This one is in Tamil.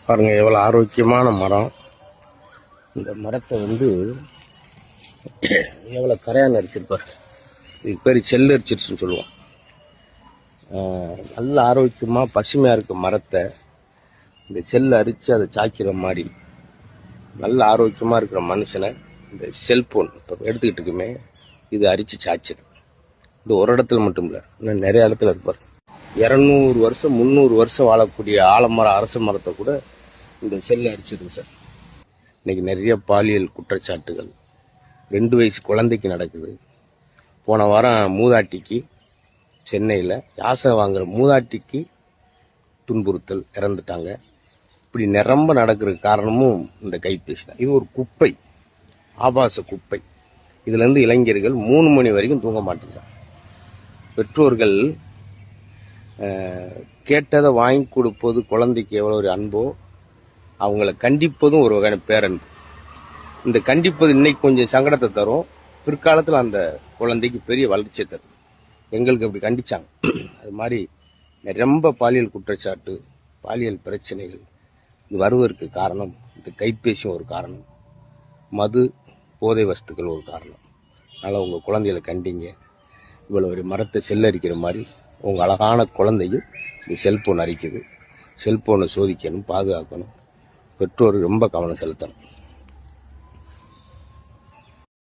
பாருங்க எவ்வளோ ஆரோக்கியமான மரம். இந்த மரத்தை எவ்வளோ கரையான் அரிச்சிருப்பார். இதுக்கு பேர் செல்லரிச்சிருச்சுன்னு சொல்லுவோம். நல்ல ஆரோக்கியமாக பசுமையாக இருக்க மரத்தை இந்த செல் அரித்து அதை சாய்க்கிற மாதிரி நல்ல ஆரோக்கியமாக இருக்கிற மனுஷனை இந்த செல்ஃபோன் இப்போ எடுத்துக்கிட்டு இருக்குமே இது அரித்து சாய்ச்சிது. இது ஒரு இடத்துல மட்டும் இல்லை, இன்னும் நிறைய இடத்துல இருப்பார். 200 வருஷம் 300 வருஷம் வாழக்கூடிய ஆலமரம் அரச மரத்தை கூட இந்த செல் அரிச்சதுங்க சார். இன்னைக்கு நிறைய பாலியல் குற்றச்சாட்டுகள் 2 வயசு குழந்தைக்கு நடக்குது. போன வாரம் மூதாட்டிக்கு சென்னையில் யாசகம் வாங்குற மூதாட்டிக்கு துன்புறுத்தல், இறந்துட்டாங்க. இப்படி நிரம்ப நடக்கிறதுக்கு காரணமும் இந்த கைபேசி தான். இது ஒரு குப்பை, ஆபாச குப்பை. இதுலேருந்து இளைஞர்கள் 3 மணி வரைக்கும் தூங்க மாட்டேங்கிறாங்க. பெற்றோர்கள் கேட்டதை வாங்கி கொடுப்பது குழந்தைக்கு எவ்வளோ ஒரு அன்போ, அவங்கள கண்டிப்பதும் ஒரு வகையான பேரன்பு. இந்த கண்டிப்பது இன்னைக்கு கொஞ்சம் சங்கடத்தை தரும், பிற்காலத்தில் அந்த குழந்தைக்கு பெரிய வளர்ச்சியை தரும். எங்களுக்கு அப்படி கண்டிச்சாங்க. அது மாதிரி ரொம்ப பாலியல் குற்றச்சாட்டு, பாலியல் பிரச்சனைகள் இது வருவதற்கு காரணம் இந்த கைபேசியும் ஒரு காரணம், மது போதை வஸ்துக்கள் ஒரு காரணம். அதனால் உங்கள் குழந்தைகளை கண்டிங்க. இவ்வளோ ஒரு மரத்தை செல்லரிக்கிற மாதிரி உங்கள் அழகான குழந்தையும் இந்த செல்ஃபோன் அரிக்குது. செல்ஃபோனை சோதிக்கணும், பாதுகாக்கணும். பெற்றோர் ரொம்ப கவனம் செலுத்தணும்.